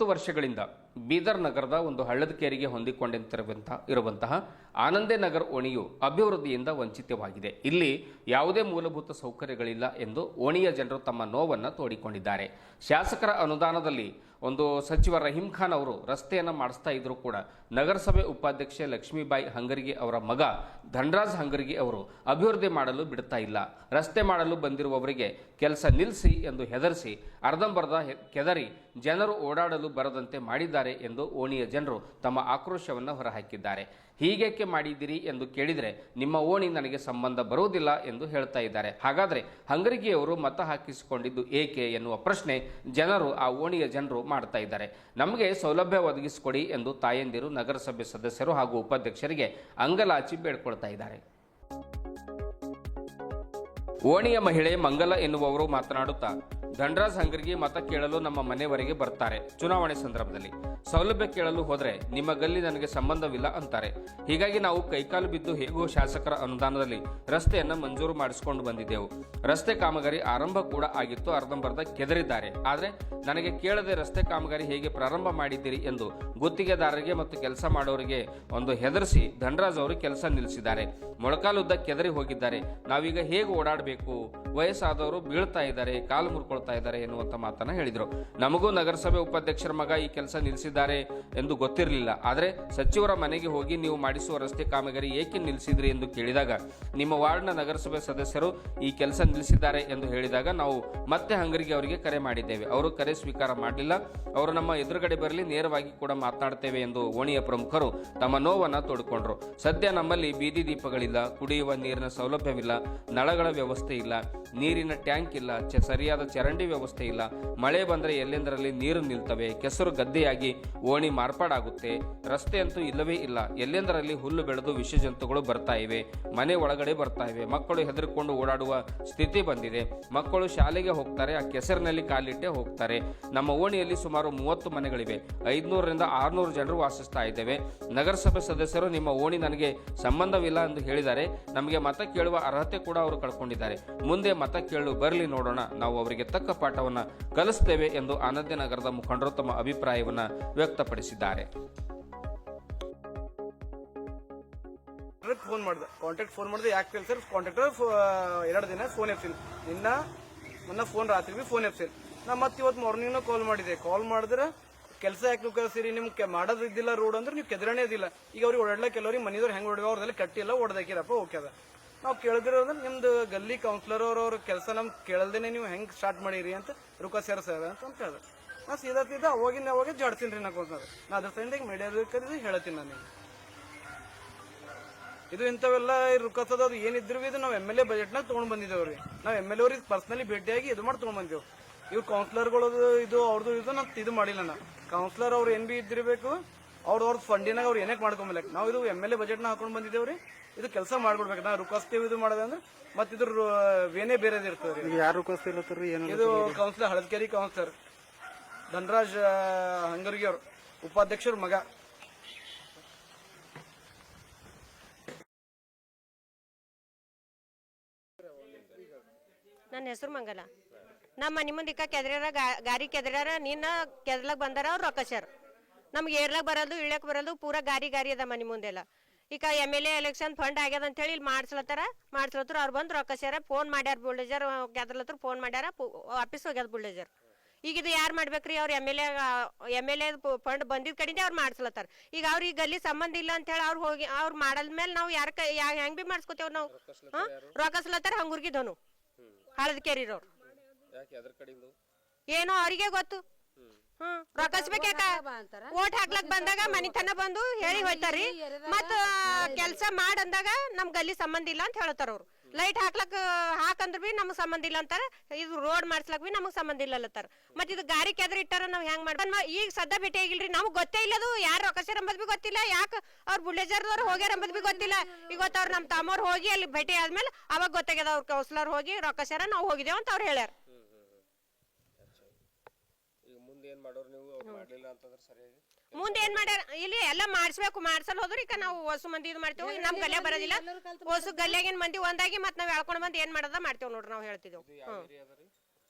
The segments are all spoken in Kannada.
10 ವರ್ಷಗಳಿಂದ ಬೀದರ್ ನಗರದ ಒಂದು ಹಳ್ಳದ ಕೇರಿಗೆ ಹೊಂದಿಕೊಂಡಿರುವಂತಹ ಆನಂದೇ ನಗರ್ ಓಣಿಯು ಅಭಿವೃದ್ಧಿಯಿಂದ ವಂಚಿತವಾಗಿದೆ. ಇಲ್ಲಿ ಯಾವುದೇ ಮೂಲಭೂತ ಸೌಕರ್ಯಗಳಿಲ್ಲ ಎಂದು ಓಣಿಯ ಜನರು ತಮ್ಮ ನೋವನ್ನು ತೋಡಿಕೊಂಡಿದ್ದಾರೆ. ಶಾಸಕರ ಅನುದಾನದಲ್ಲಿ ಒಂದು ಸಚಿವ ರಹೀಂ ಖಾನ್ ಅವರು ರಸ್ತೆಯನ್ನು ಮಾಡಿಸ್ತಾ ಇದ್ರೂ ಕೂಡ ನಗರಸಭೆ ಉಪಾಧ್ಯಕ್ಷೆ ಲಕ್ಷ್ಮೀಬಾಯಿ ಹಂಗರ್ಗಿ ಅವರ ಮಗ ಧನರಾಜ್ ಹಂಗರ್ಗಿ ಅವರು ಅಭಿವೃದ್ಧಿ ಮಾಡಲು ಬಿಡುತ್ತಾ ಇಲ್ಲ. ರಸ್ತೆ ಮಾಡಲು ಬಂದಿರುವವರಿಗೆ ಕೆಲಸ ನಿಲ್ಲಿಸಿ ಎಂದು ಹೆದರಿಸಿ ಅರ್ಧಂಬರ್ಧ ಕೆದರಿ ಜನರು ಓಡಾಡಲು ಬರದಂತೆ ಮಾಡಿದ್ದಾರೆ ಎಂದು ಓಣಿಯ ಜನರು ತಮ್ಮ ಆಕ್ರೋಶವನ್ನು ಹೊರಹಾಕಿದ್ದಾರೆ. ಹೀಗೇಕೆ ಮಾಡಿದ್ದೀರಿ ಎಂದು ಕೇಳಿದರೆ ನಿಮ್ಮ ಓಣಿ ನನಗೆ ಸಂಬಂಧ ಬರುವುದಿಲ್ಲ ಎಂದು ಹೇಳ್ತಾ ಇದ್ದಾರೆ. ಹಾಗಾದರೆ ಹಂಗರ್ಗಿಯವರು ಮತ ಹಾಕಿಸಿಕೊಂಡಿದ್ದು ಏಕೆ ಎನ್ನುವ ಪ್ರಶ್ನೆ ಜನರು ಆ ಓಣಿಯ ಜನರು ಮಾಡ್ತಾ ಇದ್ದಾರೆ. ನಮಗೆ ಸೌಲಭ್ಯ ಒದಗಿಸಿಕೊಡಿ ಎಂದು ತಾಯಂದಿರು ನಗರಸಭೆ ಸದಸ್ಯರು ಹಾಗೂ ಉಪಾಧ್ಯಕ್ಷರಿಗೆ ಅಂಗಲಾಚಿ ಬೇಡ್ಕೊಳ್ತಾ ಇದ್ದಾರೆ. ಓಣಿಯ ಮಹಿಳೆ ಮಂಗಲ ಎನ್ನುವವರು ಮಾತನಾಡುತ್ತಾ, ಧನರಾಜ್ ಹಂಗರ್ಗಿ ಮತ ಕೇಳಲು ನಮ್ಮ ಮನೆಯವರೆಗೆ ಬರ್ತಾರೆ. ಚುನಾವಣೆ ಸಂದರ್ಭದಲ್ಲಿ ಸೌಲಭ್ಯ ಕೇಳಲು ಹೋದರೆ ನಿಮ್ಮ ಗಲ್ಲಿ ನನಗೆ ಸಂಬಂಧವಿಲ್ಲ ಅಂತಾರೆ. ಹೀಗಾಗಿ ನಾವು ಕೈಕಾಲು ಬಿದ್ದು ಹೇಗೋ ಶಾಸಕರ ಅನುದಾನದಲ್ಲಿ ರಸ್ತೆಯನ್ನು ಮಂಜೂರು ಮಾಡಿಸಿಕೊಂಡು ಬಂದಿದ್ದೆವು. ರಸ್ತೆ ಕಾಮಗಾರಿ ಆರಂಭ ಕೂಡ ಆಗಿತ್ತು, ಅರ್ಧಂಬರ್ಧ ಕೆದರಿದ್ದಾರೆ. ಆದರೆ ನನಗೆ ಕೇಳದೆ ರಸ್ತೆ ಕಾಮಗಾರಿ ಹೇಗೆ ಪ್ರಾರಂಭ ಮಾಡಿದ್ದೀರಿ ಎಂದು ಗುತ್ತಿಗೆದಾರರಿಗೆ ಮತ್ತು ಕೆಲಸ ಮಾಡೋರಿಗೆ ಒಂದು ಹೆದರಿಸಿ ಧನರಾಜ್ ಅವರು ಕೆಲಸ ನಿಲ್ಲಿಸಿದ್ದಾರೆ. ಮೊಳಕಾಲುದ್ದ ಕೆದರಿ ಹೋಗಿದ್ದಾರೆ. ನಾವೀಗ ಹೇಗೆ ಓಡಾಡಬೇಕು? ವಯಸ್ಸಾದವರು ಬೀಳ್ತಾ ಇದ್ದಾರೆ, ಕಾಲು ಮುರ್ಕೊಳ್ತಾ ಇದ್ದಾರೆ ಎನ್ನುವಂತ ಮಾತನ್ನ ಹೇಳಿದರು. ನಮಗೂ ನಗರಸಭೆ ಉಪಾಧ್ಯಕ್ಷರ ಮಗ ಈ ಕೆಲಸ ನಿಲ್ಲಿಸಿದ್ದಾರೆ ಎಂದು ಗೊತ್ತಿರಲಿಲ್ಲ. ಆದರೆ ಸಚಿವರ ಮನೆಗೆ ಹೋಗಿ ನೀವು ಮಾಡಿಸುವ ರಸ್ತೆ ಕಾಮಗಾರಿ ಏಕೆ ನಿಲ್ಲಿಸಿದ್ರಿ ಎಂದು ಕೇಳಿದಾಗ ನಿಮ್ಮ ವಾರ್ಡ್ನ ನಗರಸಭೆ ಸದಸ್ಯರು ಈ ಕೆಲಸ ನಿಲ್ಲಿಸಿದ್ದಾರೆ ಎಂದು ಹೇಳಿದಾಗ ನಾವು ಮತ್ತೆ ಹಂಗರ್ಗಿ ಅವರಿಗೆ ಕರೆ ಮಾಡಿದ್ದೇವೆ. ಅವರು ಕರೆ ಸ್ವೀಕಾರ ಮಾಡಲಿಲ್ಲ. ಅವರು ನಮ್ಮ ಎದುರುಗಡೆ ಬರಲಿ, ನೇರವಾಗಿ ಕೂಡ ಮಾತನಾಡ್ತೇವೆ ಎಂದು ಓಣಿಯ ಪ್ರಮುಖರು ತಮ್ಮ ನೋವನ್ನು ತೋಡಿಕೊಂಡ್ರು. ಸದ್ಯ ನಮ್ಮಲ್ಲಿ ಬೀದಿ ದೀಪಗಳಿಲ್ಲ, ಕುಡಿಯುವ ನೀರಿನ ಸೌಲಭ್ಯವಿಲ್ಲ, ನಳಗಳ ವ್ಯವಸ್ಥೆ ಇಲ್ಲ, ನೀರಿನ ಟ್ಯಾಂಕ್ ಇಲ್ಲ, ಸರಿಯಾದ ಚರಂಡಿ ವ್ಯವಸ್ಥೆ ಇಲ್ಲ. ಮಳೆ ಬಂದರೆ ಎಲ್ಲೆಂದರಲ್ಲಿ ನೀರು ನಿಲ್ತವೆ, ಕೆಸರು ಗದ್ದೆಯಾಗಿ ಓಣಿ ಮಾರ್ಪಾಡಾಗುತ್ತೆ. ರಸ್ತೆ ಅಂತೂ ಇಲ್ಲವೇ ಇಲ್ಲ. ಎಲ್ಲೆಂದರಲ್ಲಿ ಹುಲ್ಲು ಬೆಳೆದು ವಿಷ ಜಂತುಗಳು ಬರ್ತಾ ಇವೆ, ಮನೆ ಒಳಗಡೆ ಬರ್ತಾ ಇವೆ. ಮಕ್ಕಳು ಹೆದರಿಕೊಂಡು ಓಡಾಡುವ ಸ್ಥಿತಿ ಬಂದಿದೆ. ಮಕ್ಕಳು ಶಾಲೆಗೆ ಹೋಗ್ತಾರೆ, ಆ ಕೆಸರಿನಲ್ಲಿ ಕಾಲಿಟ್ಟೆ ಹೋಗ್ತಾರೆ. ನಮ್ಮ ಓಣಿಯಲ್ಲಿ ಸುಮಾರು 30 ಮನೆಗಳಿವೆ. 500ರಿಂದ 600 ಜನರು ವಾಸಿಸ್ತಾ ಇದ್ದೇವೆ. ನಗರಸಭೆ ಸದಸ್ಯರು ನಿಮ್ಮ ಓಣಿ ನನಗೆ ಸಂಬಂಧವಿಲ್ಲ ಎಂದು ಹೇಳಿದ್ದಾರೆ. ನಮಗೆ ಮತ ಕೇಳುವ ಅರ್ಹತೆ ಕೂಡ ಅವರು ಕಳ್ಕೊಂಡಿದ್ದಾರೆ. ಮುಂದೆ ಮತ ಕೇಳಲು ಬರಲಿ, ನೋಡೋಣ, ನಾವು ಅವರಿಗೆ ತಕ್ಕ ಪಾಠವನ್ನು ಕಲಿಸ್ತೇವೆ ಎಂದು ಆನಂದೇ ನಗರದ ಮುಖಂಡರು ತಮ್ಮ ಅಭಿಪ್ರಾಯವನ್ನು ವ್ಯಕ್ತಪಡಿಸಿದ್ದಾರೆ. ಫೋನ್ ಮಾಡಿದೆ ಯಾಕೆ ಸರ್ ಕಾಂಟ್ರಾಕ್ಟರ್ 2 ದಿನ ಫೋನ್ ಎಪ್ಸಿಲ್ಲ. ಮೊನ್ನೆ ಫೋನ್ ರಾತ್ರಿ ಫೋನ್ ಎಪ್ಸಿಲ್ಲ. ನಾ ಮತ್ತೆ ಇವತ್ತು ಮಾರ್ನಿಂಗ್ ಕಾಲ್ ಮಾಡಿದ್ರೆ ಕೆಲಸ ಯಾಕೆ ನೀವು ಕಳಿಸಿರಿ, ನಿಮ್ಗೆ ಮಾಡೋದಿದ್ದಿಲ್ಲ ರೋಡ್ ಅಂದ್ರೆ ನೀವು ಕೆದರಣೆ ಇದಿಲ್ಲ. ಈಗ ಅವ್ರಿಗೆ ಓಡಾಡ್ಲಕ್ಕೆ ಕೆಲವ್ರಿಗೆ ಮನೆಯವ್ರು ಹೆಂಗೆ ಹೊಡೆದ ಅವ್ರದೆಲ್ಲ ಕಟ್ಟಿಲ್ಲ, ಓಡದಾಕಿರಪ್ಪ ಓಕೆ ಅದ. ನಾವು ಕೇಳಿದಿರೋದ್ರೆ ನಿಮ್ದು ಗಲ್ಲಿ ಕೌನ್ಸಿಲರ್ ಅವ್ರ ಕೆಲಸ ನಮ್ಗೆ ಕೇಳಲ್ದೇನೆ ನೀವು ಹೆಂಗೆ ಸ್ಟಾರ್ಟ್ ಮಾಡಿರಿ ಅಂತ ರೊಕ್ಕ ಸೇರ್ಸರ ಅಂತ ಹೇಳಿದ್ರೆ ನಾ ಸೀದಾ ಅವಾಗ ಜಾಡ್ತೀನಿ ರೀ. ನಾ ಅದ್ರ ಸೈಂಡಿಗೆ ಮೀಡಿಯಾದ ಹೇಳತ್ತೀನಿ ನಾನು. ಇದು ಇಂಥವೆಲ್ಲ ರೊಕ್ಕಸದ ಅದು ಏನಿದ್ರು ಇದು ನಾವು MLA ಬಜೆಟ್ನಾಗ ತೊಗೊಂಡು ಬಂದಿದ್ದೇವ್ರಿ. ನಾವು MLA ಅವ್ರಿಗೆ ಪರ್ಸನಲಿ ಭೇಟಿಯಾಗಿ ಇದು ಮಾಡಿ ತೊಗೊಂಡು ಬಂದೇವು. ಇವ್ರು ಕೌನ್ಸಿಲರ್ಗಳದು ಇದು ಅವ್ರದ್ದು ಇದು ನಾನು ಇದು ಮಾಡಿಲ್ಲ. ನಾ ಕೌನ್ಸಿಲರ್ ಅವ್ರು ಏನ್ ಬಿ ಇದ್ದಿರ್ಬೇಕು, ಅವ್ರ ಫಂಡಿನಾಗ ಅವ್ರು ಏನಕ್ಕೆ ಮಾಡ್ಕೊಂಬಲಕ್. ನಾವು ಇದು MLA ಬಜೆಟ್ನ ಹಾಕೊಂಡು ಬಂದಿದ್ದೇವ್ರಿ. ಇದು ಕೆಲಸ ಮಾಡ್ಬಿಡ್ಬೇಕು. ನಾವು ರುಕಸ್ತೀವಿ ಇದು ಮಾಡೋದಂದ್ರೆ ಮತ್ತೆ ಇದ್ರ ವೇನೇ ಬೇರೆದ್ ಇರ್ತದೆ. ಯಾರು ರುಕಸ್ತಿರ್ತೀರಿ? ಇದು ಕೌನ್ಸಿಲರ್ ಹಳದಕೇರಿ ಕೌನ್ಸಿಲರ್ ಧನರಾಜ್ ಹಂಗರ್ಗಿ ಅವರು ಉಪಾಧ್ಯಕ್ಷರ ಮಗ. ನನ್ನ ಹೆಸರು ಮಂಗಲ. ನಮ್ಮ ಮನೆ ಮುಂದೆ ಕೆದ್ರಾರ ಗಾರಿ ಕೆದ್ರಾರ ನಿನ್ನ ಕೆದ್ಲಾಗ ಬಂದಾರ ಅವ್ರು ರೊಕ್ಕಸ್ಯಾರ. ನಮ್ಗೆ ಏರ್ಲಾಗ ಬರೋದು ಇಳ್ಯಾಕ ಬರೋದು ಪೂರಾ ಗಾರಿ ಅದ ಮನೆ ಮುಂದೆಲ್ಲ. ಈಗ MLA ಎಲೆಕ್ಷನ್ ಫಂಡ್ ಆಗ್ಯದ ಅಂತ ಹೇಳಿ ಇಲ್ಲಿ ಮಾಡ್ಸ್ಲತ್ತಾರ. ಅವ್ರು ಬಂದು ರೊಕ್ಕಸ್ಯಾರ. ಫೋನ್ ಮಾಡ್ಯಾರ, ಬುಲ್ಡೇಜರ್ ಕೆದ್ರಲತ್ರ ಫೋನ್ ಮಾಡ್ಯಾರ, ವಾಪಸ್ ಹೋಗ್ಯದ ಬುಲ್ಡೇಜರ್. ಈಗ ಇದು ಯಾರು ಮಾಡ್ಬೇಕ್ರಿ? ಅವ್ರು MLA ಫಂಡ್ ಬಂದಿದ್ ಕಡೆಯಿಂದ ಅವ್ರು ಮಾಡ್ಸ್ಲತ್ತಾರ. ಈಗ ಅವ್ರಿಗೆ ಗಲ್ಲಿ ಸಂಬಂಧ ಇಲ್ಲ ಅಂತ ಹೇಳಿ ಅವ್ರು ಮಾಡಲ್ಮೇಲೆ ನಾವು ಹೆಂಗ್ ಬಿ ಮಾಡಿಸ್ಕೋತೇವ್ ನಾವು? ರೊಕ್ಕಸ್ಲತ್ತಾರ ಹಂಗುರ್ಗಿದವನು ಹಳದ ಕೇರಿರೋರು. ಏನೋ ಅವ್ರಿಗೆ ಗೊತ್ತು. ರೊಕ್ಕಸ್ಬೇಕ ಓಟ್ ಹಾಕ್ಲಕ್ ಬಂದಾಗ ಮನಿತನ ಬಂದು ಹೇಳಿ ಹೋಯ್ತಾರಿ. ಮತ್ತ ಕೆಲ್ಸ ಮಾಡಂದಾಗ ನಮ್ ಗಲ್ಲಿ ಸಂಬಂಧ ಇಲ್ಲ ಅಂತ ಹೇಳ್ತಾರ ಅವ್ರು. ಲೈಟ್ ಹಾಕಂದ್ರ ಬಿ ನಮಗ್ ಸಂಬಂಧ ಇಲ್ಲ ಅಂತಾರ. ಇದು ರೋಡ್ ಮಾಡ್ಸ್ಲಕ್ ಬಿ ನಮಗ್ ಸಂಬಂಧ ಇಲ್ಲ ಅಲ್ಲತ್ತಾರ. ಮತ್ ಇದು ಗಾರಿ ಕೆದ್ರ ಇಟ್ಟಾರ ನಾವ್ ಹೆಂಗ್ ಮಾಡ್ಬ ಈಗ ಸದ್ದ ಭೇಟಿ ಆಗಿಲ್ರಿ. ನಮ್ಗ್ ಗೊತ್ತೇ ಇಲ್ಲದು ಯಾರು ರೊಕ್ಕಸ್ಯಾರ ಅಂಬದ್ ಬಿ ಗೊತ್ತಿಲ್ಲ. ಯಾಕೆ ಅವ್ರ ಬುಲ್ಡೇಜರ್ದವ್ರು ಹೋಗ್ಯಾರ ಅಂಬದ್ ಬಿ ಗೊತ್ತಿಲ್ಲ. ಇವತ್ತು ಅವ್ರು ನಮ್ ತಮ್ಮವ್ರು ಹೋಗಿ ಅಲ್ಲಿ ಭೇಟಿ ಆದ್ಮೇಲೆ ಅವಾಗ ಗೊತ್ತಾಗ್ಯದ ಅವ್ರ ಕೌನ್ಸಿಲರ್ ಹೋಗಿ ರೊಕ್ಕಸ್ಯಾರ ನಾವ್ ಹೋಗಿದ್ದೇವ್ ಅಂತ ಅವ್ರು ಹೇಳ್ಯಾರ. ಮುಂದೆ ಏನ್ ಮಾಡ್ಯಾರ? ಇಲ್ಲಿ ಎಲ್ಲ ಮಾಡಿಸ್ಬೇಕು. ಮಾಡ್ಸಲ್ ಹೋದ್ರಿ ಈಗ ನಾವು ಹೊಸ ಮಂದಿ ಇದು ಮಾಡ್ತೇವೆ. ನಮ್ ಗಲ್ಯ ಬರೋದಿಲ್ಲ. ಹೊಸ ಗಲ್ಯಾಗಿನ ಮಂದಿ ಒಂದಾಗಿ ಮತ್ ನಾವ್ ಹೇಳ್ಕೊಂಡ್ ಬಂದ್ ಏನ್ ಮಾಡೋದ ಮಾಡ್ತೇವ್ ನೋಡ್ರಿ. ನಾವ್ ಹೇಳ್ತಿದ್ದೇವ್.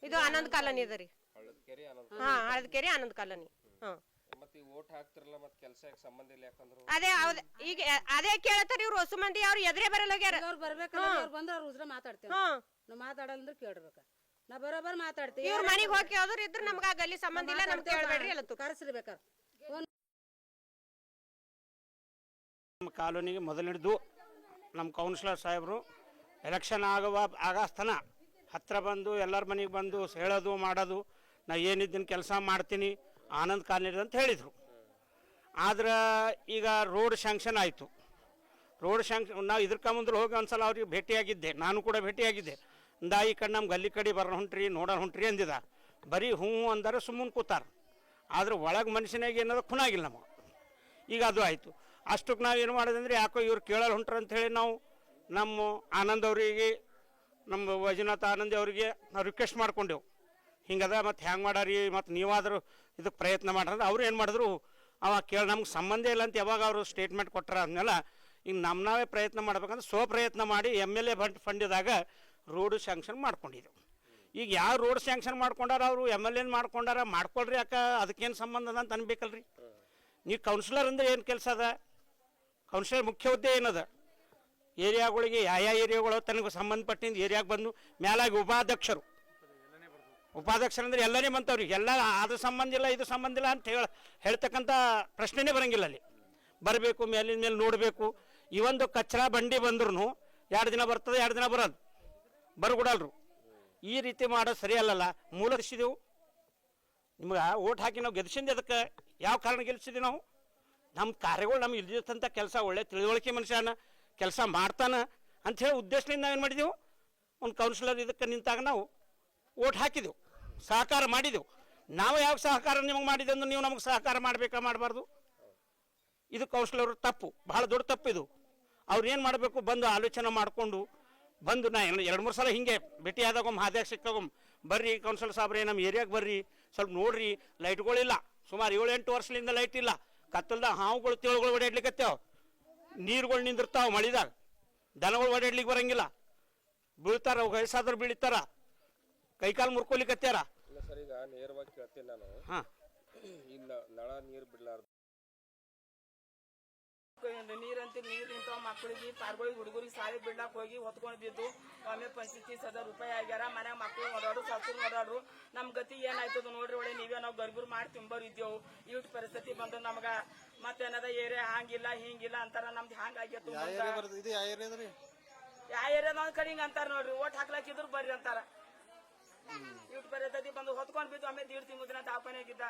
ಇದು ಆನಂದ್ ಕಾಲನಿ ಅದ ರೀ. ಹಳದಕೆರೆ ಆನಂದ್ ಕಾಲನಿ. ಹ್ಮ್ ಮತ್ತೆ ಓಟ್ ಹಾಕ್ತಿರಲ್ಲ ಮತ್ತೆ ಕೆಲಸ ಸಂಬಂಧ ಇಲ್ಲ ಯಾಕಂದ್ರು ಈಗ ಅದೇ ಕೇಳತ್ತಾರ ಇವ್ರು ಹೊಸ ಮಂದಿ ಅವ್ರು ಎದುರೇ ಬರಲ್ಲೋಗ್ಯಾರ ಅವ್ರು ಬರ್ಬೇಕಲ್ಲ ಅವ್ರು ಬಂದ್ರೆ ಅವ್ರ ಉಸ್ರ ಮಾತಾಡ್ತೇವೆ ನಾವು ಮಾತಾಡಲ್ಲ ಅಂದ್ರೆ ಕೇಳಿರ್ಬೇಕ ನಾ ಬರೋಬ್ಬರ ಮಾತಾಡ್ತೀವಿ ಇವ್ರ ಮನಿಗ್ ಹೋಗಿ ಕೇಳಿದ್ರು ಇದ್ರ ನಮ್ಗ ಗಲ್ಲಿ ಸಂಬಂಧ ಇಲ್ಲ ನಮ್ಗೆ ಕೇಳಬೇಡ್ರಿ ಅಲ್ಲ ಕರೆಸ್ರಿ ಬೇಕಾರೆ ನಮ್ಮ ಕಾಲೋನಿಗೆ ಮೊದಲಿಡ್ದು ನಮ್ಮ ಕೌನ್ಸಿಲರ್ ಸಾಹೇಬರು ಎಲೆಕ್ಷನ್ ಆಗಸ್ತನ ಹತ್ತಿರ ಬಂದು ಎಲ್ಲರ ಮನೆಗೆ ಬಂದು ಹೇಳೋದು ಮಾಡೋದು ನಾ ಏನಿದ್ದೀನಿ ಕೆಲಸ ಮಾಡ್ತೀನಿ ಆನಂದ್ ಕಾಲೋನಿ ಅಂತ ಹೇಳಿದರು. ಆದ್ರೆ ಈಗ ರೋಡ್ ಶಾಂಕ್ಷನ್ ಆಯಿತು. ರೋಡ್ ಶಾಂಕ್ಷನ್ ನಾವು ಇದಕ್ಕೆ ಮುಂದೆ ಹೋಗಿ ಒಂದ್ಸಲ ಅವ್ರಿಗೆ ಭೇಟಿಯಾಗಿದ್ದೆ, ನಾನು ಕೂಡ ಭೇಟಿಯಾಗಿದ್ದೆ. ಈ ಕಡೆ ನಮ್ಮ ಗಲ್ಲಿ ಕಡೆ ಬರೋ ಹೊಂಟ್ರಿ ನೋಡೋಣ ಹೊಂಟ್ರಿ ಅಂದಿದ. ಬರೀ ಹ್ಞೂ ಅಂದರೆ ಸುಮ್ಮನೆ ಕೂತಾರ. ಆದ್ರೆ ಒಳಗೆ ಮನುಷ್ಯನಾಗ ಏನದ ಖುನಾಗಿಲ್ಲ ನಮಗೆ. ಈಗ ಅದು ಆಯಿತು. ಅಷ್ಟಕ್ಕೆ ನಾವು ಏನು ಮಾಡೋದಂದ್ರೆ ಯಾಕೋ ಇವ್ರು ಕೇಳಲ್ಲ ಹೊಂಟ್ರ ಅಂಥೇಳಿ ನಾವು ನಮ್ಮ ಆನಂದ್ ಅವರಿಗೆ ನಮ್ಮ ವೈಜನಾಥ್ ಆನಂದ್ ಅವರಿಗೆ ನಾವು ರಿಕ್ವೆಸ್ಟ್ ಮಾಡ್ಕೊಂಡೆವು. ಹಿಂಗದ ಮತ್ತು ಹ್ಯಾಂಗೆ ಮಾಡಾರಿ ಮತ್ತು ನೀವಾದರೂ ಇದಕ್ಕೆ ಪ್ರಯತ್ನ ಮಾಡ್ರಂದ್ರೆ ಅವ್ರು ಏನು ಮಾಡಿದ್ರು ಅವಾಗ ನಮ್ಗೆ ಸಂಬಂಧ ಇಲ್ಲ ಅಂತ ಯಾವಾಗ ಅವರು ಸ್ಟೇಟ್ಮೆಂಟ್ ಕೊಟ್ಟರ ಅಂದಮೇಲೆ ಈಗ ನಾವೇ ಪ್ರಯತ್ನ ಮಾಡ್ಬೇಕಂದ್ರೆ ಪ್ರಯತ್ನ ಮಾಡಿ MLA ಫಂಡಿದಾಗ ರೋಡ್ ಸ್ಯಾಂಕ್ಷನ್ ಮಾಡ್ಕೊಂಡಿದ್ದೆವು. ಈಗ ಯಾವ ರೋಡ್ ಸ್ಯಾಂಕ್ಷನ್ ಮಾಡ್ಕೊಂಡಾರ ಅವರು MLA ಮಾಡ್ಕೊಂಡಾರ ಮಾಡ್ಕೊಳ್ರಿ, ಯಾಕೆ ಅದಕ್ಕೇನು ಸಂಬಂಧ ಅದ ಅಂತ ಅನ್ಬೇಕಲ್ರಿ. ನೀವು ಕೌನ್ಸಿಲರ್ ಅಂದ್ರೆ ಏನು ಕೆಲಸ ಅದ? ಕೌನ್ಸಿಲರ್ ಮುಖ್ಯ ಹುದ್ದೆ ಏನದ? ಏರಿಯಾಗಳಿಗೆ ಯಾವ ಏರಿಯಾಗಳು ತನಗೆ ಸಂಬಂಧಪಟ್ಟಿಂದ ಏರಿಯಾಗೆ ಬಂದು ಮೇಲಾಗಿ ಉಪಾಧ್ಯಕ್ಷರಂದ್ರೆ ಎಲ್ಲನೇ ಬಂತವ್ರಿಗೆ ಎಲ್ಲ ಅದು ಸಂಬಂಧ ಇಲ್ಲ ಇದು ಸಂಬಂಧ ಇಲ್ಲ ಅಂತ ಹೇಳ್ತಕ್ಕಂಥ ಪ್ರಶ್ನೆನೇ ಬರಂಗಿಲ್ಲ. ಅಲ್ಲಿ ಬರಬೇಕು, ಮೇಲಿನ ಮೇಲೆ ನೋಡಬೇಕು. ಈ ಒಂದು ಕಚ್ಚರ ಬಂಡಿ ಬಂದ್ರೂ 2 ದಿನ ಬರ್ತದೆ, 2 ದಿನ ಬರೋದು ಬರಗುಡಲ್ರು. ಈ ರೀತಿ ಮಾಡೋದು ಸರಿ ಅಲ್ಲಲ್ಲ. ಮೂಲ ಗೆಲ್ಸಿದೆವು, ನಿಮ್ಗೆ ಓಟ್ ಹಾಕಿ ನಾವು ಗೆಲ್ಸಿಂದ ಅದಕ್ಕೆ ಯಾವ ಕಾರಣ ಗೆಲ್ಸಿದ್ವಿ ನಾವು? ನಮ್ಮ ಕಾರ್ಯಗಳು ನಮ್ಗೆ ಇಲ್ದಿರ್ತಂಥ ಕೆಲಸ ಒಳ್ಳೆ ತಿಳುವಳಿಕೆ ಮನುಷ್ಯನ ಕೆಲಸ ಮಾಡ್ತಾನೆ ಅಂಥೇಳಿ ಉದ್ದೇಶದಿಂದ ನಾವೇನು ಮಾಡಿದೆವು, ಒಂದು ಕೌನ್ಸಿಲರ್ ಇದಕ್ಕೆ ನಿಂತಾಗ ನಾವು ಓಟ್ ಹಾಕಿದೆವು, ಸಹಕಾರ ಮಾಡಿದೆವು. ನಾವು ಯಾವ ಸಹಕಾರ ನಿಮಗೆ ಮಾಡಿದೆ ಅಂದ್ರೆ ನೀವು ನಮಗೆ ಸಹಕಾರ ಮಾಡಬೇಕಾ ಮಾಡಬಾರ್ದು? ಇದು ಕೌನ್ಸಿಲರ್ ತಪ್ಪು, ಭಾಳ ದೊಡ್ಡ ತಪ್ಪು ಇದು. ಅವ್ರು ಏನು ಮಾಡಬೇಕು, ಬಂದು ಆಲೋಚನೆ ಮಾಡಿಕೊಂಡು ಬಂದು ನಾ 2-3 ಸಲ ಹಿಂಗೆ ಭೇಟಿ ಆದಾಗ ಹಾದ್ಯಾಗ ಸಿಕ್ಕಾಗೊಮ್ಮೆ ಬರ್ರಿ ಕೌನ್ಸಿಲರ್ ಸಾಬ್ರೆ ನಮ್ಮ ಏರಿಯಾಗೆ ಬರ್ರಿ, ಸ್ವಲ್ಪ ನೋಡ್ರಿ, ಲೈಟ್ಗಳಿಲ್ಲ, ಸುಮಾರು 7-8 ವರ್ಷದಿಂದ ಲೈಟ್ ಇಲ್ಲ, ಕತ್ತಲ್ದಾಗ ಹಾವುಗಳು ತಿಳುಗಳು ಓಡಾಡ್ಲಿಕ್ಕತ್ತೇವ, ನೀರುಗಳು ನಿಂದಿರ್ತಾವ, ಮಳಿದಾಗ ದನಗಳು ಓಡಾಡ್ಲಿಕ್ಕೆ ಬರಂಗಿಲ್ಲ, ಬೀಳ್ತಾರ, ವಯಸ್ಸಾದ್ರು ಬೀಳ್ತಾರ, ಕೈಕಾಲು ಮುರ್ಕೊಲಿಕ್ಕತ್ಯಾರ. ಇಲ್ಲ ಸರ್, ಈಗ ನೇರವಾಗಿ ಕೇಳ್ತೀನಿ ನಾನು. ಇಲ್ಲ ನಳ ನೀರು ಬಿಡ್ಲಾರ್ದು ನೀರು ನಿಂತಾವ, ಮಕ್ಕಳಿಗೆ ಪಾರ್ಗಳಿಗೆ ಹುಡುಗರಿಗೆ ಸಾಲಿ ಬಿಡ್ಲಾಕ್ ಹೋಗಿ ಹೊತ್ಕೊಂಡು ಬಿದ್ದು ಒಮ್ಮೆ 25-30 ರೂಪಾಯಿ ಆಗ್ಯಾರ. ಮನ್ಯಾಗ ಮಕ್ಕಳು ಓಡಾಡು, ಸತ್ತರು ಓಡಾಡ್ರು. ನಮ್ಮ ಗತಿ ಏನಾಯ್ತದ ನೋಡ್ರಿ. ಒಳ್ಳೆ ನೀವೇ ನಾವು ಗರ್ಭರು ಮಾಡಿ ತಿಂಬರ್ ಇದ್ದೇವು. ಇಷ್ಟು ಪರಿಸ್ಥಿತಿ ಬಂದು ನಮ್ಗ ಮತ್ತೇನದ ಏರಿಯಾ ಹಂಗಿಲ್ಲ ಹಿಂಗಿಲ್ಲ ಅಂತಾರ. ನಮ್ದು ಹಂಗ ಆಗೈತು. ಯಾವ ಏರಿಯಾದ ಕಡೆ ಹಿಂಗ ಅಂತಾರ ನೋಡ್ರಿ. ಓಟ್ ಹಾಕ್ಲಾಕಿದ್ರು ಬರ್ರಿ ಅಂತಾರ. ಇಷ್ಟು ಪರಿಸ್ಥಿತಿ ಬಂದು ಹೊತ್ಕೊಂಡ್ ಬಿದ್ದು ಆಮೇಲೆ 1.5 ತಿಂಗಳ ದಿನ ದಾಪನೆಯಾಗಿದ್ದ.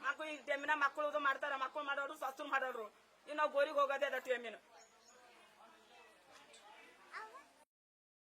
ಮಕ್ಕಳು ಈಗ ಟೈಮಿನ ಮಕ್ಕಳು ಮಾಡ್ತಾರ, ಮಕ್ಕಳು ಮಾಡೋರು ಸಸ್ತರು ಮಾಡೋರು. ಇನ್ನು ನಾವು ಗೋರಿಗೆ ಹೋಗೋದೇ ಅದ ಟೈಮಿನ.